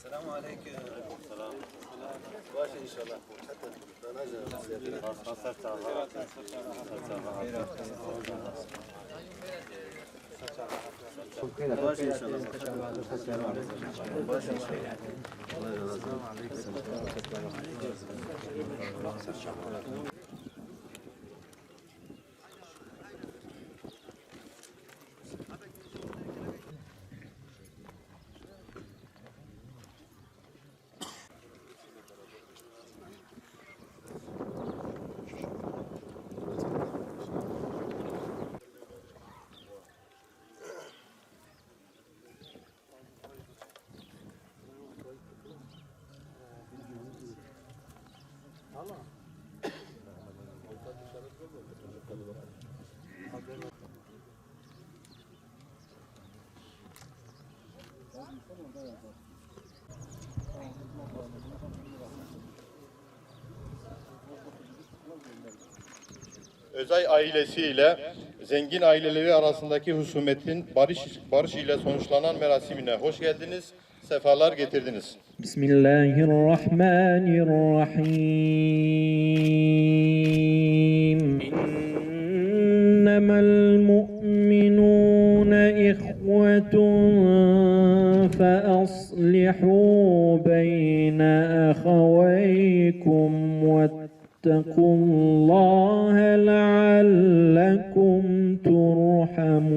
Selamun aleyküm. Selam. Baş inşallah. Baş inşallah. Baş inşallah. Özay ailesiyle zengin aileleri arasındaki husumetin barış ile sonuçlanan merasimine hoş geldiniz, sefalar getirdiniz. Bismillahirrahmanirrahim. İnnemel mu'minûne ihvetun fe aslihu beyne ahaveykum واتقوا الله لعلكم ترحمون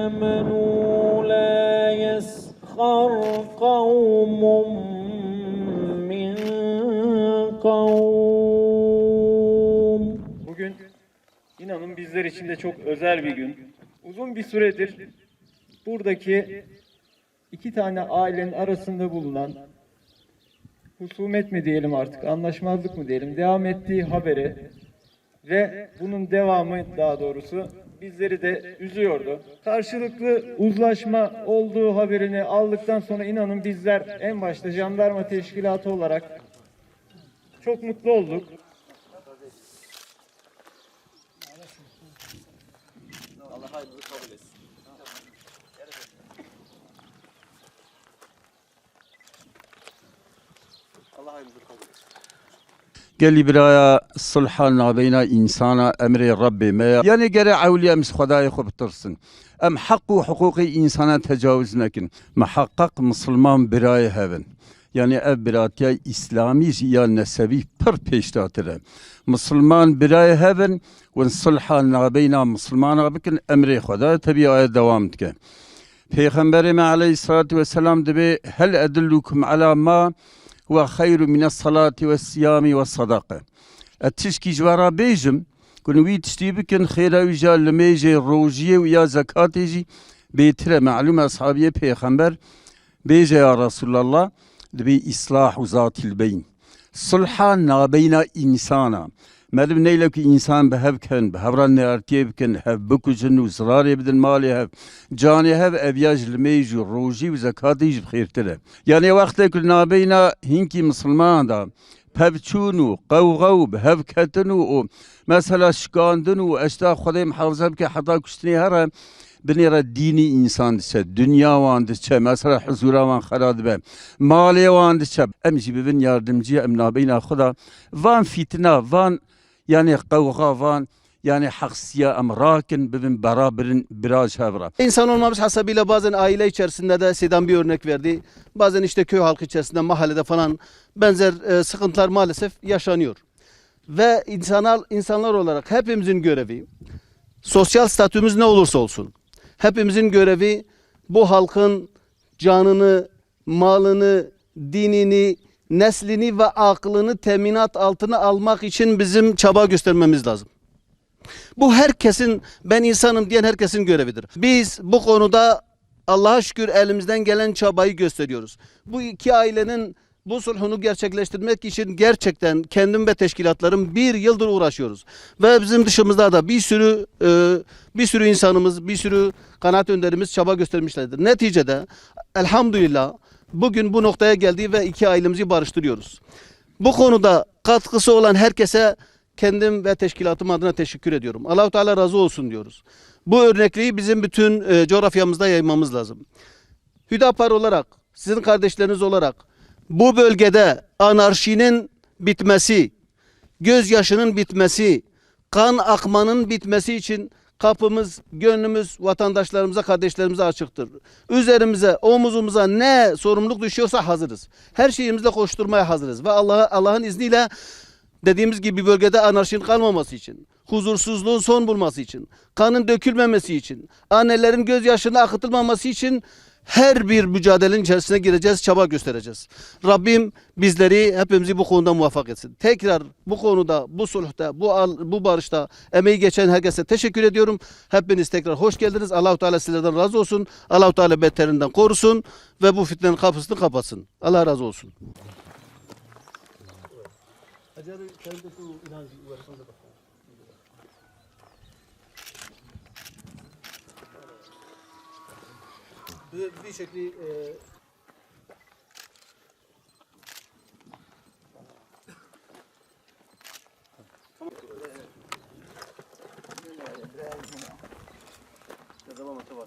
آمنوا لا يسخر قوم من قوم. Bugün inanın bizler için de çok özel bir gün. Uzun bir süredir buradaki iki tane ailenin arasında bulunan husumet mi diyelim artık, anlaşmazlık mı diyelim, devam ettiği haberi ve bunun devamı daha doğrusu bizleri de üzüyordu. Karşılıklı uzlaşma olduğu haberini aldıktan sonra inanın bizler en başta jandarma teşkilatı olarak çok mutlu olduk. Allah hayrınızı kabul etsin. Allah hayrınızı kabul etsin. قال برايا صلحا بين إنسان أمر ربي ما يعني جرى أولياء مس خداي خب ترسن أم حق وحقوق إنسان تجاوز نكن محقق مسلمان براي هذن يعني براتيا إسلامي يا نسبي بر بيشتاتره مسلمان براي هذن ونصلحا بين مسلمان بكن أمر خداي تبي آية دوامتك Peygamberime aleyhissalatu vesselam de hel edullukum ala ma ve hayru minas salati ve siyami ve sadaka. Etişki jvara bejim kun vi tiştibikin khayra wijal meje rojiye ve ya zakatiji betre malum ashabiye peygamber beje ya Resulallah de islah zatil beyn. Sulha na beyna insana. Madem neyle ki insan behevken, behevran ne artiyebken, hev bukujun ve zarar ebden mali hev, cani hev evyaj lmeyju, roji ve zakatı hiç bkhirtire. Yani vakti kul nabeyna hinki Müslüman da, pevçunu, qavgav, behevketunu, mesela şikandunu, eşta Khuday muhafaza bke hatta kuştini hara, بنيرة ديني إنسان دشة دنيا وان دشة مثلا حضورا وان خراد به مالي وان دشة أمشي ببن ياردمجي أمنا بينا خدا وان فتنة وان يعني قوغا وان yani haksıya emrakin bibin beraberin biraz havra. İnsan olmamız hasabıyla bazen aile içerisinde de Sedan bir örnek verdi. Bazen işte köy halkı içerisinde, mahallede falan benzer sıkıntılar maalesef yaşanıyor. Ve insanlar olarak hepimizin görevi, sosyal statümüz ne olursa olsun, hepimizin görevi bu halkın canını, malını, dinini, neslini ve aklını teminat altına almak için bizim çaba göstermemiz lazım. Bu herkesin, ben insanım diyen herkesin görevidir. Biz bu konuda Allah'a şükür elimizden gelen çabayı gösteriyoruz. Bu iki ailenin bu sulhunu gerçekleştirmek için gerçekten kendim ve teşkilatlarım bir yıldır uğraşıyoruz. Ve bizim dışımızda da bir sürü insanımız, bir sürü kanaat önderimiz çaba göstermişlerdir. Neticede elhamdülillah bugün bu noktaya geldi ve iki ailemizi barıştırıyoruz. Bu konuda katkısı olan herkese kendim ve teşkilatım adına teşekkür ediyorum. Allah-u Teala razı olsun diyoruz. Bu örnekliği bizim bütün coğrafyamızda yaymamız lazım. Hüdapar olarak, sizin kardeşleriniz olarak bu bölgede anarşinin bitmesi, gözyaşının bitmesi, kan akmanın bitmesi için kapımız, gönlümüz vatandaşlarımıza, kardeşlerimize açıktır. Üzerimize, omuzumuza ne sorumluluk düşüyorsa hazırız. Her şeyimizle koşturmaya hazırız ve Allah'ın izniyle dediğimiz gibi bölgede anarşinin kalmaması için, huzursuzluğun son bulması için, kanın dökülmemesi için, annelerin gözyaşının akıtılmaması için her bir mücadelenin içerisine gireceğiz, çaba göstereceğiz. Rabbim bizleri, hepimizi bu konuda muvaffak etsin. Tekrar bu konuda, bu sulhta, bu barışta emeği geçen herkese teşekkür ediyorum. Hepiniz tekrar hoş geldiniz. Allah-u Teala sizlerden razı olsun. Allah-u Teala beterinden korusun ve bu fitnenin kapısını kapatsın. Allah razı olsun. Bir şekli Ne zaman motive